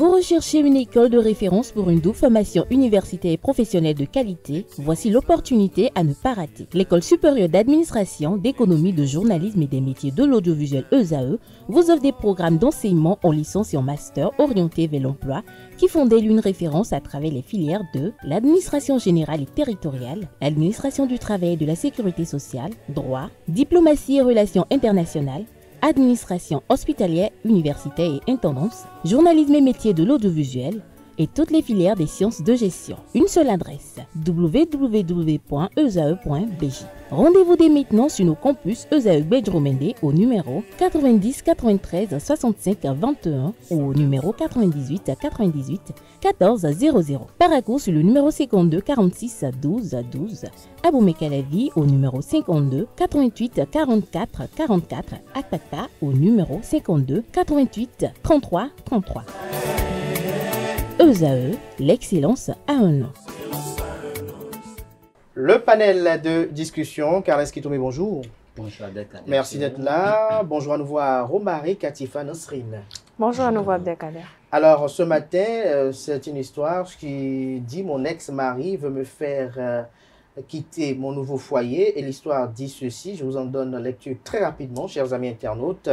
Vous recherchez une école de référence pour une double formation universitaire et professionnelle de qualité? Voici l'opportunité à ne pas rater. L'École supérieure d'administration, d'économie, de journalisme et des métiers de l'audiovisuel ESAE vous offre des programmes d'enseignement en licence et en master orientés vers l'emploi qui font d'elle une référence à travers les filières de l'administration générale et territoriale, l'administration du travail et de la sécurité sociale, droit, diplomatie et relations internationales, administration hospitalière, universitaire et intendance, journalisme et métiers de l'audiovisuel et toutes les filières des sciences de gestion. Une seule adresse, www.esae.bj. Rendez-vous dès maintenant sur nos campus ESAE Bedjromende au numéro 90 93 65 21 ou au numéro 98 98 14 00. Paracourt sur le numéro 52 46 12 12. Aboumé-Calavi au numéro 52 88 44 44. Akpakpa au numéro 52 88 33 33. ESAE, l'excellence à un nom. Le panel de discussion, Carles Kitoumi, bonjour. Bonjour Abdelkader. Merci d'être là. Bonjour à nouveau à Romari Katifa Nasrine. Bonjour à nouveau Abdelkader. Alors ce matin, c'est une histoire qui dit mon ex-mari veut me faire quitter mon nouveau foyer et l'histoire dit ceci, je vous en donne lecture très rapidement, chers amis internautes.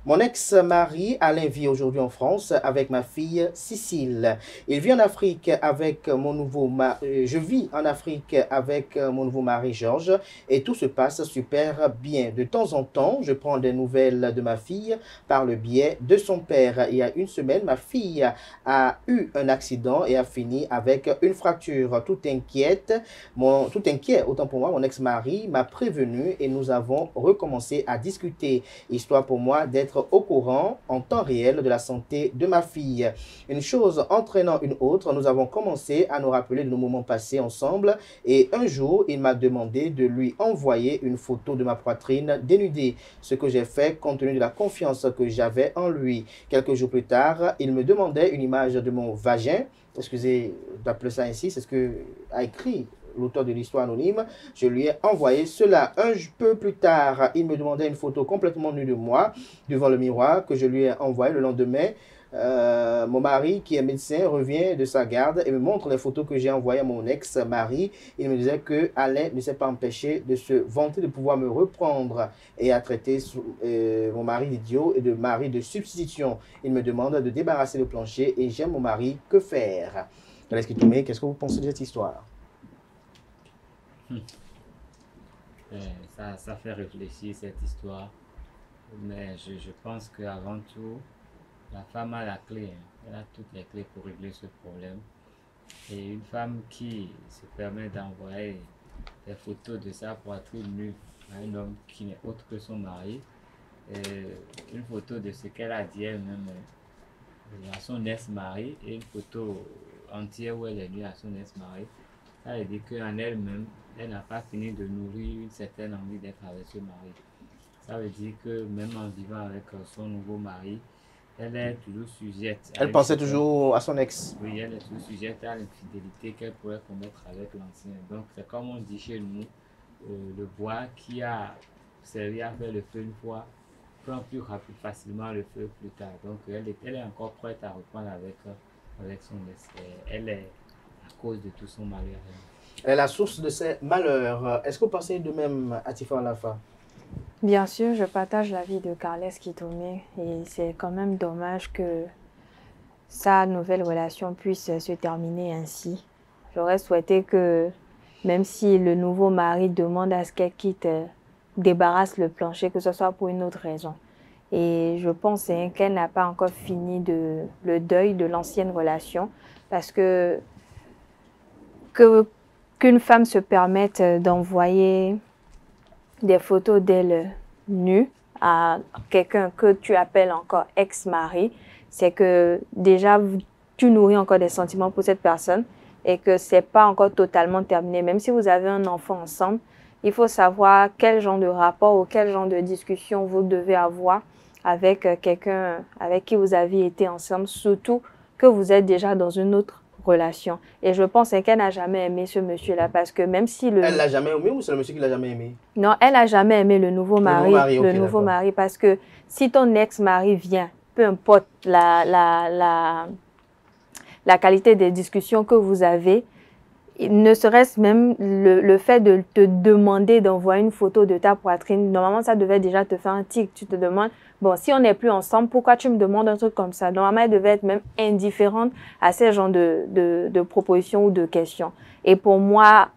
Mon ex-mari Alain vit aujourd'hui en France avec ma fille Cécile. Il vit en Afrique avec mon nouveau mari. Je vis en Afrique avec mon nouveau mari Georges et tout se passe super bien. De temps en temps, je prends des nouvelles de ma fille par le biais de son père. Il y a une semaine, ma fille a eu un accident et a fini avec une fracture. Tout inquiet, autant pour moi, mon ex-mari m'a prévenu et nous avons recommencé à discuter. Histoire pour moi d'être au courant en temps réel de la santé de ma fille. Une chose entraînant une autre, nous avons commencé à nous rappeler de nos moments passés ensemble et un jour, il m'a demandé de lui envoyer une photo de ma poitrine dénudée, ce que j'ai fait compte tenu de la confiance que j'avais en lui. Quelques jours plus tard, il me demandait une image de mon vagin, excusez d'appeler ça ainsi, c'est ce que a écrit l'auteur de l'histoire anonyme. Je lui ai envoyé cela. Un peu plus tard, il me demandait une photo complètement nue de moi devant le miroir que je lui ai envoyé le lendemain. Mon mari, qui est médecin, revient de sa garde et me montre les photos que j'ai envoyées à mon ex-mari. Il me disait que Alain ne s'est pas empêché de se vanter de pouvoir me reprendre et à traiter mon mari d'idiot et de mari de substitution. Il me demande de débarrasser le plancher et j'aime mon mari. Que faire? Qu'est-ce que vous pensez de cette histoire? Ça fait réfléchir cette histoire, mais je pense qu'avant tout, la femme a la clé, elle a toutes les clés pour régler ce problème. Et une femme qui se permet d'envoyer des photos de sa poitrine nue à un homme qui n'est autre que son mari, une photo de ce qu'elle a dit elle-même à son ex-mari et une photo entière où elle est nue à son ex-mari, ça veut dire qu'en elle-même, elle n'a pas fini de nourrir une certaine envie d'être avec ce mari. Ça veut dire que même en vivant avec son nouveau mari, elle est toujours sujette. Elle pensait toujours à son ex. Oui, elle est toujours sujette à l'infidélité qu'elle pourrait commettre avec l'ancien. Donc, c'est comme on dit chez nous, le bois qui a servi à faire le feu une fois, prend plus facilement le feu plus tard. Donc, elle est encore prête à reprendre avec son ex. Elle est à cause de tout son mariage. Elle est la source de ses malheurs. Est-ce que vous pensez de même, Atifa Alafa? Bien sûr, je partage l'avis de Carles Kitoumi et c'est quand même dommage que sa nouvelle relation puisse se terminer ainsi. J'aurais souhaité que, même si le nouveau mari demande à ce qu'elle quitte, débarrasse le plancher, que ce soit pour une autre raison. Et je pense qu'elle n'a pas encore fini le deuil de l'ancienne relation parce qu'une femme se permette d'envoyer des photos d'elle nue à quelqu'un que tu appelles encore ex-mari, c'est que déjà tu nourris encore des sentiments pour cette personne et que c'est pas encore totalement terminé. Même si vous avez un enfant ensemble, il faut savoir quel genre de rapport ou quel genre de discussion vous devez avoir avec quelqu'un avec qui vous avez été ensemble, surtout que vous êtes déjà dans une autre relation. Et je pense qu'elle n'a jamais aimé ce monsieur-là parce que même si le... Elle l'a jamais aimé ou c'est le monsieur qui l'a jamais aimé? Non, elle n'a jamais aimé le nouveau mari. Le nouveau mari parce que si ton ex-mari vient, peu importe la qualité des discussions que vous avez, ne serait-ce même le fait de te demander d'envoyer une photo de ta poitrine, normalement, ça devait déjà te faire un tic. Tu te demandes, bon, si on n'est plus ensemble, pourquoi tu me demandes un truc comme ça? Normalement, elle devait être même indifférente à ces genres de propositions ou de questions. Et pour moi,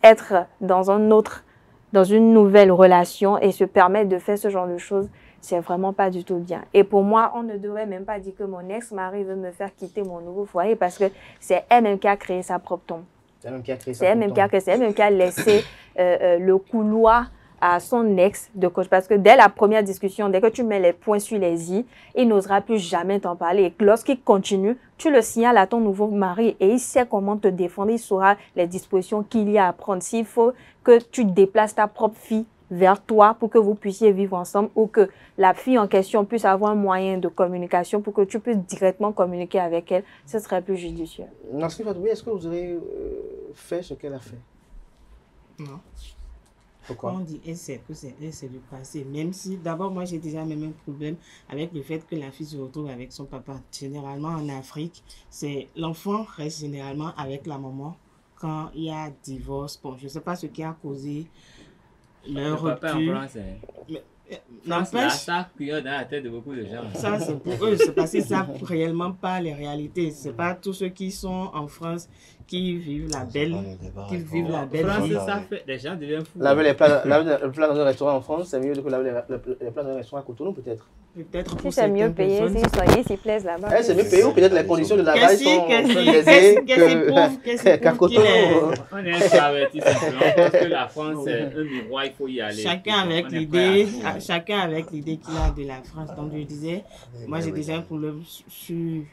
être dans une nouvelle relation et se permettre de faire ce genre de choses, c'est vraiment pas du tout bien. Et pour moi, on ne devrait même pas dire que mon ex-mari veut me faire quitter mon nouveau foyer parce que c'est elle-même qui a créé sa propre tombe. C'est elle-même qui a laissé le couloir à son ex de coach. Parce que dès la première discussion, dès que tu mets les points sur les i, il n'osera plus jamais t'en parler. Et lorsqu'il continue, tu le signales à ton nouveau mari et il sait comment te défendre. Il saura les dispositions qu'il y a à prendre. S'il faut que tu déplaces ta propre fille vers toi pour que vous puissiez vivre ensemble ou que la fille en question puisse avoir un moyen de communication pour que tu puisses directement communiquer avec elle, ce serait plus judicieux. Nasrin Fatoumi, est-ce que vous aurez fait ce qu'elle a fait? Non. Pourquoi? Quand on dit elle, c'est que c'est du passé. Même si, d'abord, moi, j'ai déjà même un problème avec le fait que la fille se retrouve avec son papa. Généralement, en Afrique, l'enfant reste généralement avec la maman quand il y a divorce. Bon, je ne sais pas ce qui a causé leur rupture. N'empêche, ça cueille dans la tête de beaucoup de gens. Ça, c'est pour eux. C'est parce qu'ils ne savent réellement pas les réalités. Ce n'est pas tous ceux qui sont en France qui vivent la belle vie. Ça fait, les gens deviennent fous. Laver les plats dans un restaurant en France, c'est mieux que laver les plats dans un restaurant à Cotonou, peut-être. Peut-être si c'est mieux payé, s'ils s'y plaisent là-bas. C'est mieux payé ou peut-être les conditions de lavage sont qu'à Cotonou. On est extravertis simplement parce que la France, c'est un miroir, il faut y aller. Chacun avec l'idée qu'il a de la France. Donc je disais, moi j'ai déjà un problème sur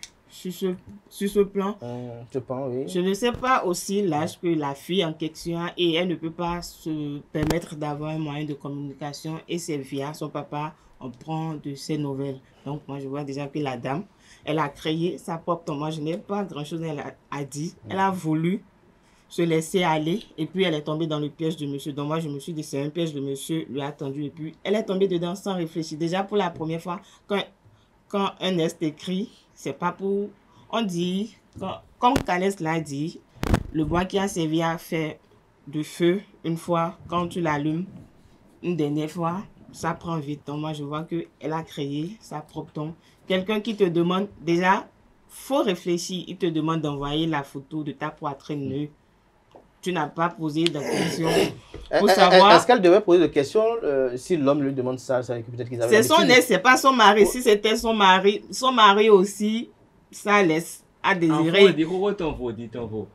ce plan. Je ne sais pas aussi l'âge que la fille en question a et elle ne peut pas se permettre d'avoir un moyen de communication et c'est via son papa on prend de ses nouvelles. Donc moi je vois déjà que la dame, elle a créé sa propre tombe. Moi je n'ai pas grand chose à dire. Elle a voulu se laisser aller et puis elle est tombée dans le piège de monsieur. Donc moi je me suis dit c'est un piège de monsieur, lui a tendu et puis elle est tombée dedans sans réfléchir. Déjà pour la première fois, quand un est écrit, c'est pas pour... On dit, comme Calès l'a dit, le bois qui a servi à faire du feu une fois, quand tu l'allumes une dernière fois, ça prend vite. Donc moi je vois qu'elle a créé sa propre tombe. Quelqu'un qui te demande, déjà, faut réfléchir, il te demande d'envoyer la photo de ta poitrine nue. Tu n'as pas posé de questions pour savoir... Est-ce qu'elle devait poser des questions si l'homme lui demande ça, peut-être qu'ils avaient... C'est son ex, c'est pas son mari. Si c'était son mari aussi, ça laisse à désirer. Enfant, dis ton veau.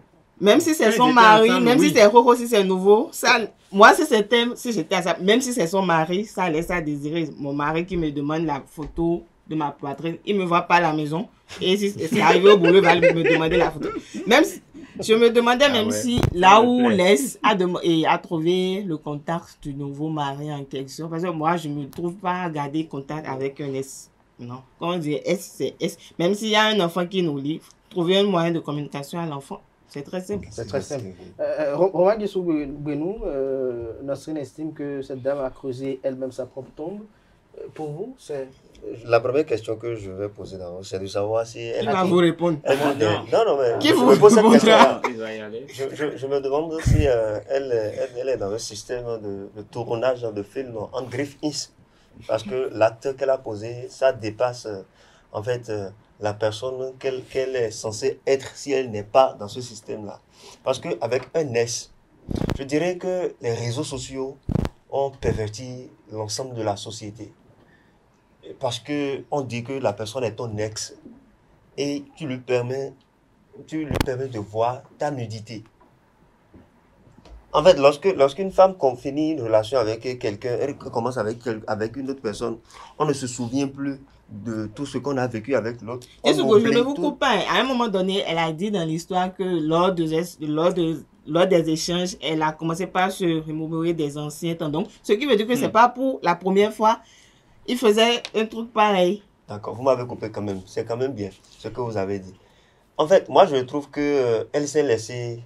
Même si c'est son mari, même si c'est Roro, si c'est nouveau, ça, moi si j'étais à ça, même si c'est son mari, ça laisse à désirer. Mon mari qui me demande la photo de ma poitrine, il me voit pas à la maison. Et si c'est arrivé au boulot, il va me demander la photo. Même si, je me demandais si là où Laisse a trouvé le contact du nouveau mari en question. Parce que moi, je ne me trouve pas garder contact avec un S. Non. Quand on dit S, c'est S. Même s'il y a un enfant qui nous lit, trouver un moyen de communication à l'enfant, c'est très simple. C'est très simple. Romain Dissou-Benou, Nasrin estime que cette dame a creusé elle-même sa propre tombe. Pour vous, c'est... La première question que je vais poser d'abord, c'est de savoir si elle... Qui va vous répondre? Non, mais... Qui vous répondra? Je me demande si elle est dans un système de tournage de film en griffe-ins. Parce que l'acte qu'elle a posé, ça dépasse en fait la personne qu'elle est censée être si elle n'est pas dans ce système-là. Parce qu'avec un S, je dirais que les réseaux sociaux ont perverti l'ensemble de la société. Parce qu'on dit que la personne est ton ex et tu lui permets de voir ta nudité. En fait, lorsqu'une femme finit une relation avec quelqu'un, elle commence avec une autre personne, on ne se souvient plus de tout ce qu'on a vécu avec l'autre. Je ne vous coupe pas. À un moment donné, elle a dit dans l'histoire que lors des échanges, elle a commencé par se remémorer des anciens temps. Donc, ce qui veut dire que c'est pas pour la première fois. Il faisait un truc pareil. D'accord, vous m'avez coupé quand même. C'est quand même bien ce que vous avez dit. En fait, moi, je trouve que elle s'est laissée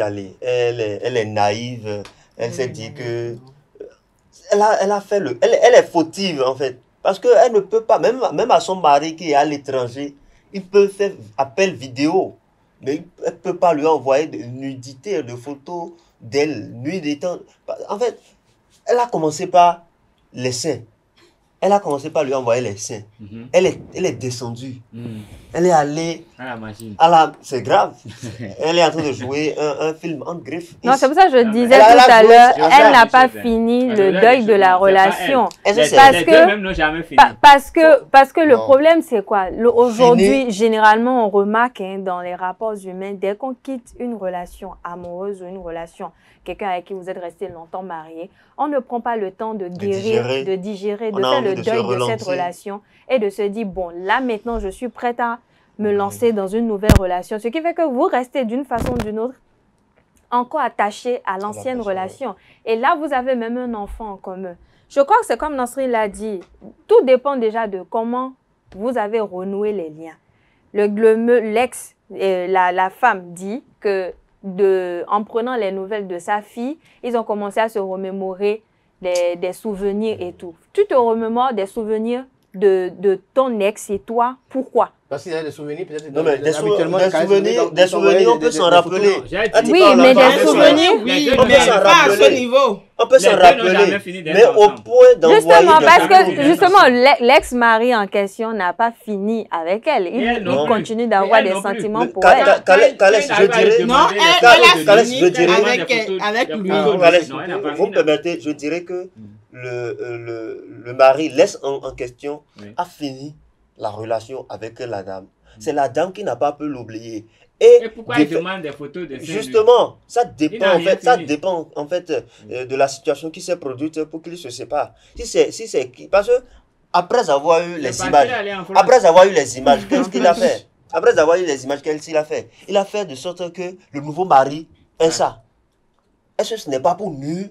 aller. Elle est naïve. Elle s'est dit que... Elle est fautive, en fait. Parce qu'elle ne peut pas, même à son mari qui est à l'étranger, il peut faire appel vidéo, mais elle ne peut pas lui envoyer de nudité, de photos d'elle, nuit d'étant. En fait, elle a commencé par les seins. Elle a commencé par lui envoyer les seins. Elle est descendue. Elle est allée à la machine. C'est grave. Elle est en train de jouer un film en griffe. Non, c'est pour ça que je disais tout à l'heure, elle n'a pas fini le deuil de la relation. Parce que le problème, c'est quoi? Aujourd'hui, généralement, on remarque dans les rapports humains, dès qu'on quitte une relation amoureuse ou une relation, quelqu'un avec qui vous êtes resté longtemps marié, on ne prend pas le temps de guérir, de digérer, de faire le deuil de cette relation et de se dire, bon, là maintenant, je suis prête à me lancer dans une nouvelle relation. Ce qui fait que vous restez d'une façon ou d'une autre encore attaché à l'ancienne relation. Et là, vous avez même un enfant en commun. Je crois que c'est comme Nasri l'a dit, tout dépend déjà de comment vous avez renoué les liens. La femme dit que en prenant les nouvelles de sa fille, ils ont commencé à se remémorer des souvenirs et tout. Tu te remémores des souvenirs de ton ex et toi, pourquoi? Parce qu'il y a des souvenirs, peut-être. Non, mais des souvenirs, on peut s'en rappeler. Oui, mais des souvenirs, on peut s'en rappeler. On peut s'en rappeler. Mais au point d'envoyer. Justement, parce que justement, l'ex-mari en question n'a pas fini avec elle. Il continue d'avoir des sentiments pour elle. Calès, je dirais. Non, elle a fini avec lui. Vous me permettez, je dirais que le mari, l'ex en question, a fini la relation avec la dame. C'est la dame qui n'a pas pu l'oublier. Et pourquoi il demande des photos de justement, ça dépend en fait de la situation qui s'est produite pour qu'il se sépare. Parce que après avoir eu les images, qu'est-ce qu'il a fait? Après avoir eu les images, qu'est-ce qu'il a fait? Il a fait de sorte que le nouveau mari ait ça. Est-ce que ce n'est pas pour nu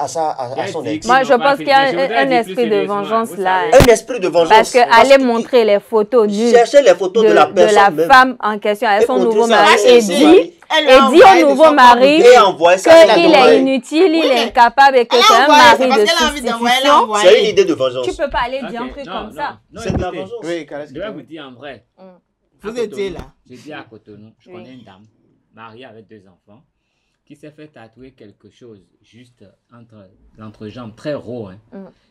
à son ex? Moi, je pense qu'il y a un esprit de vengeance là. Un esprit de vengeance. Parce qu'aller montrer les photos nues chercher les photos de la femme en question avec son nouveau mari et dit au nouveau mari qu'il est inutile, il est incapable et que c'est un mari de substitution. C'est une idée de vengeance. Tu ne peux pas aller dire un truc comme ça. C'est de la vengeance. Je vais vous dire en vrai. Vous étiez là. Je dis à Cotonou, je connais une dame mariée avec 2 enfants qui s'est fait tatouer quelque chose juste entre l'entrejambe, très gros.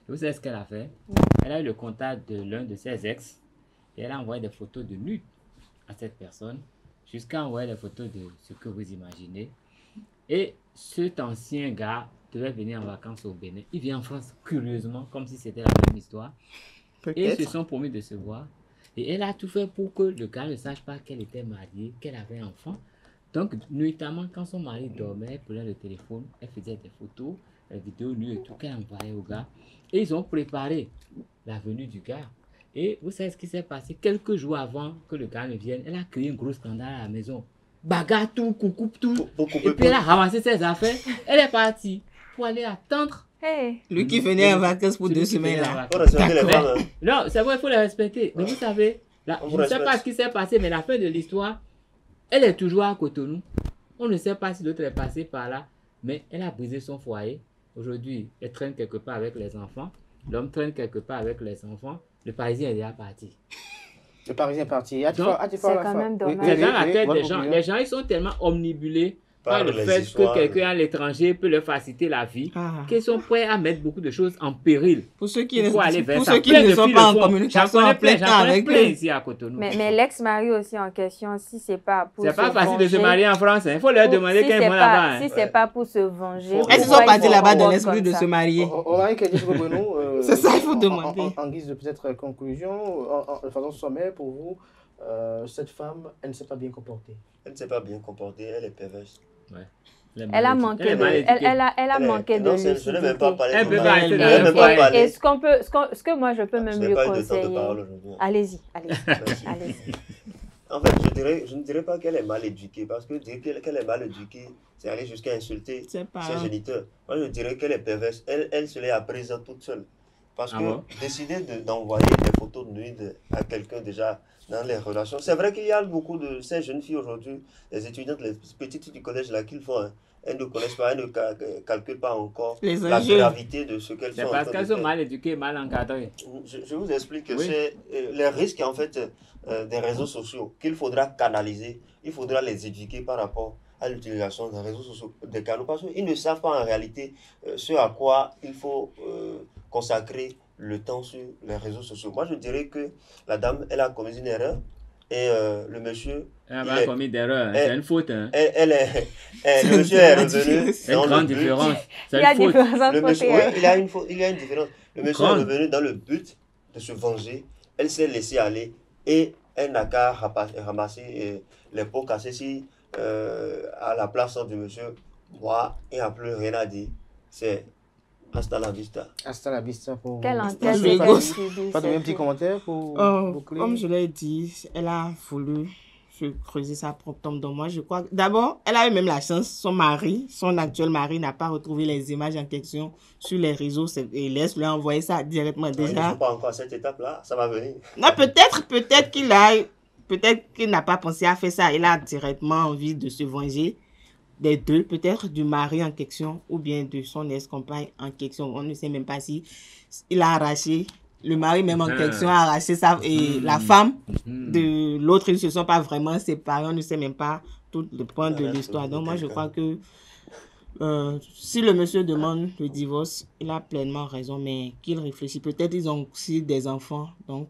Vous savez ce qu'elle a fait? Elle a eu le contact de l'un de ses ex et elle a envoyé des photos de nude à cette personne, jusqu'à envoyer des photos de ce que vous imaginez. Et cet ancien gars devait venir en vacances au Bénin. Il vient en France curieusement, comme si c'était la même histoire. Et ils se sont promis de se voir. Et elle a tout fait pour que le gars ne sache pas qu'elle était mariée, qu'elle avait un enfant. Donc, nuitamment, quand son mari dormait, elle prenait le téléphone, elle faisait des photos, des vidéos nues et tout, qu'elle envoyait au gars. Et ils ont préparé la venue du gars. Et vous savez ce qui s'est passé? Quelques jours avant que le gars ne vienne, elle a créé un gros scandale à la maison. Bagarre tout, coucoupe tout. Et puis elle a ramassé ses affaires. Elle est partie pour aller attendre. Lui qui venait en vacances pour 2 semaines là. Non, c'est vrai, il faut les respecter. Mais vous savez, je ne sais pas ce qui s'est passé, mais la fin de l'histoire, elle est toujours à Cotonou. On ne sait pas si l'autre est passé par là, mais elle a brisé son foyer. Aujourd'hui, elle traîne quelque part avec les enfants. L'homme traîne quelque part avec les enfants. Le Parisien est déjà parti. Le Parisien est parti. C'est quand même dommage. C'est dans la tête des gens. Les gens, ils sont tellement omnibulés par le fait que quelqu'un à l'étranger peut leur faciliter la vie, qu'ils sont prêts à mettre beaucoup de choses en péril. Pour ceux qui ne sont pas en communication en plein temps avec eux. Ici à Cotonou. Mais l'ex-mari aussi en question, si c'est pas pour se venger... C'est pas facile de se marier en France. Il faut leur demander quel est là-bas. Si c'est pas pour se venger... Est-ce qu'ils sont partis là-bas dans l'esprit de se marier? C'est ça, il faut demander. En guise de peut-être conclusion, de façon sommaire pour vous, cette femme, elle ne s'est pas bien comportée. Elle ne s'est pas bien comportée, elle est perverse. Ouais. Elle a manqué de lucidité. Je n'ai même pas parlé de et ce que moi je peux même lui conseiller. Allez-y. En fait, je ne dirais pas qu'elle est mal éduquée, parce que dire qu'elle est mal éduquée, c'est aller jusqu'à insulter ses géniteurs. Moi, je dirais qu'elle est perverse. Elle se l'est apprise toute seule. Parce que décider d'envoyer des photos de nuit à quelqu'un déjà dans les relations, c'est vrai qu'il y a beaucoup de ces jeunes filles aujourd'hui, les étudiantes, les petites filles du collège là, qu'ils font. elles ne connaissent pas, elles ne calculent pas encore la gravité de ce qu'elles sont en train de faire. C'est parce qu'elles sont mal éduquées, mal encadrées. Je vous explique que c'est les risques en fait des réseaux sociaux qu'il faudra canaliser, il faudra les éduquer par rapport à l'utilisation des réseaux sociaux, des canaux, parce qu'ils ne savent pas en réalité ce à quoi il faut consacrer le temps sur les réseaux sociaux. Moi, je dirais que la dame, elle a commis une erreur et le monsieur... Elle n'a pas commis d'erreur, c'est une faute. Hein. Le monsieur est revenu... C'est une grande différence. Il y a une différence entre oui, il y a une différence. Le monsieur est revenu dans le but de se venger. Elle s'est laissée aller et elle n'a qu'à ramasser les pots cassés si à la place du monsieur, moi, il n'y a plus rien à dire. C'est hasta la vista. Hasta la vista pour... Quel Pas de petit commentaire pour boucler. Comme je l'ai dit, elle a voulu se creuser sa propre tombe. Donc moi, je crois que d'abord, elle a eu même la chance. Son actuel mari n'a pas retrouvé les images en question sur les réseaux et laisse lui envoyer ça directement déjà. Ils ne sont pas encore à cette étape-là, ça va venir. Non, peut-être qu'il n'a pas pensé à faire ça. Il a directement envie de se venger des deux, peut-être du mari en question ou bien de son ex-compagne en question. On ne sait même pas si il a arraché, le mari même en question a arraché et la femme de l'autre, ils ne se sont pas vraiment séparés. On ne sait même pas tout le point de l'histoire. Donc moi, je crois que si le monsieur demande le divorce, il a pleinement raison, mais qu'il réfléchit. Peut-être ils ont aussi des enfants, donc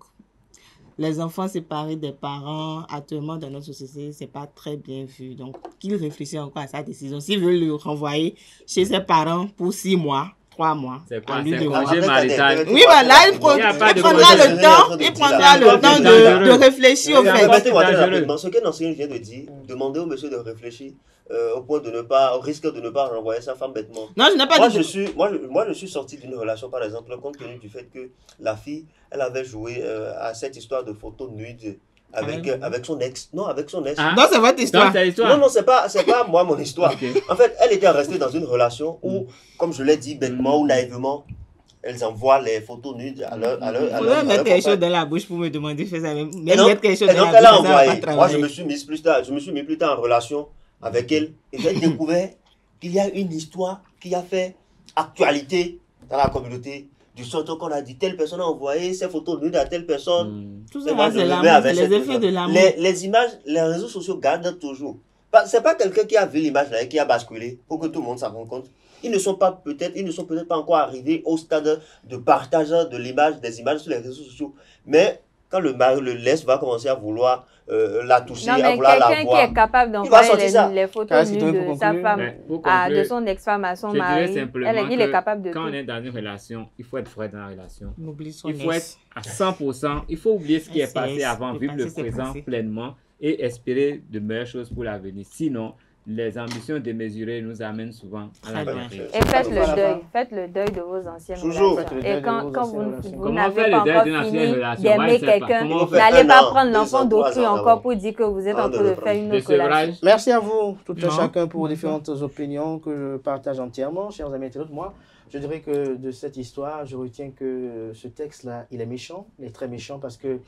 les enfants séparés des parents, actuellement dans notre société, c'est pas très bien vu. Donc, qu'il réfléchisse encore à sa décision. S'il veut le renvoyer chez ses parents pour 6 mois, 3 mois. C'est quoi? C'est congé marital. Oui, voilà, il prendra le temps de réfléchir au fait. Ce que l'enseignant vient de dire, demander au monsieur de réfléchir au point de ne pas, au risque de ne pas renvoyer sa femme bêtement. Non, je n'ai pas dit. Moi, je suis sorti d'une relation, par exemple, compte tenu du fait que la fille, elle avait joué à cette histoire de photos nudes avec son ex. Non, avec son ex. Non, c'est votre histoire. Non, c'est pas moi mon histoire. Okay. En fait, elle était restée dans une relation où, comme je l'ai dit bêtement ou naïvement, elles envoient les photos nudes à leur Vous pouvez mettre quelque chose dans la bouche pour me demander de faire ça. Même mettre quelque chose dans la bouche, ça va pas travailler. Moi, je me suis mis plus tard en relation avec elle et j'ai découvert qu'il y a une histoire qui a fait actualité dans la communauté. Du sorte qu'on a dit, telle personne a envoyé ses photos nudes à telle personne. Tout ça, c'est l'amour, les effets de l'amour. Les images, les réseaux sociaux gardent toujours. C'est pas quelqu'un qui a vu l'image là et qui a basculé pour que tout le monde s'en rende compte. Ils ne sont peut-être pas encore arrivés au stade de partage de l'image, des images sur les réseaux sociaux. Mais quand le va commencer à vouloir la toucher, à vouloir la voir, quelqu'un qui est capable d'envoyer les photos nudes de sa femme, de son ex-femme à son mari, il est capable de quand tout. on est dans une relation, il faut être vrai dans la relation. Il faut être à 100%, il faut oublier ce qui est passé avant, vivre le présent pleinement et espérer de meilleures choses pour l'avenir. Sinon, les ambitions démesurées nous amènent souvent à la vérité. Et faites le deuil de vos anciennes relations. Et quand vous n'avez pas encore fini d'aimer quelqu'un, n'allez pas prendre l'enfant d'autrui encore pour dire que vous êtes en train de faire une autre relation. Merci à vous, tout et chacun, pour vos différentes opinions que je partage entièrement, chers amis internautes. Moi, je dirais que de cette histoire, je retiens que ce texte-là, il est méchant, il est très méchant parce qu'il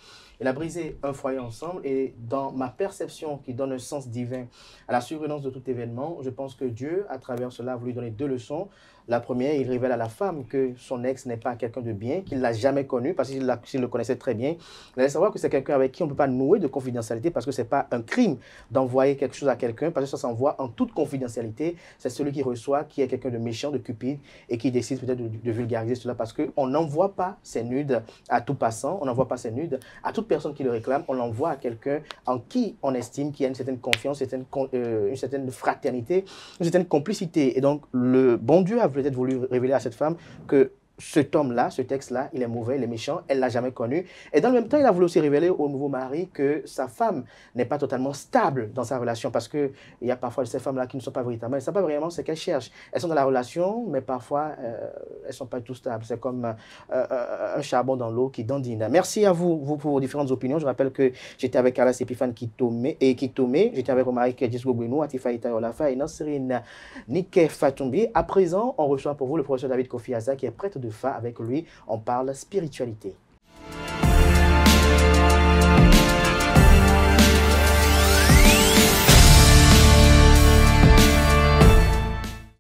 a brisé un foyer ensemble et dans ma perception qui donne un sens divin à la survenance de tout événement, je pense que Dieu, à travers cela, a voulu donner 2 leçons. La première, il révèle à la femme que son ex n'est pas quelqu'un de bien, qu'il ne l'a jamais connu, parce qu'il le connaissait très bien. Il allait savoir que c'est quelqu'un avec qui on ne peut pas nouer de confidentialité, parce que ce n'est pas un crime d'envoyer quelque chose à quelqu'un, parce que ça s'envoie en toute confidentialité. C'est celui qui reçoit, qui est quelqu'un de méchant, de cupide, et qui décide peut-être de vulgariser cela, parce qu'on n'envoie pas ses nudes à tout passant, on n'envoie pas ses nudes à toute personne qui le réclame, on l'envoie à quelqu'un en qui on estime qu'il y a une certaine confiance, une certaine fraternité, une certaine complicité. Et donc, le bon Dieu a peut-être voulu révéler à cette femme que cet homme-là, ce texte-là, il est mauvais, il est méchant, elle ne l'a jamais connu. Et dans le même temps, il a voulu aussi révéler au nouveau mari que sa femme n'est pas totalement stable dans sa relation, parce qu'il y a parfois ces femmes-là qui ne sont pas véritablement, elles ne savent pas vraiment ce qu'elles cherchent. Elles sont dans la relation, mais parfois, elles ne sont pas tout stables. C'est comme un charbon dans l'eau qui dandine. Merci à vous pour vos différentes opinions. Je rappelle que j'étais avec Alas Epiphane Kitome, j'étais avec Romaric Djesgo Bouinou, Atifa Itaolafa et Nassirine Nike Fatumbi. À présent, on reçoit pour vous le professeur David Kofi Asa qui est prêtre de avec lui, on parle spiritualité.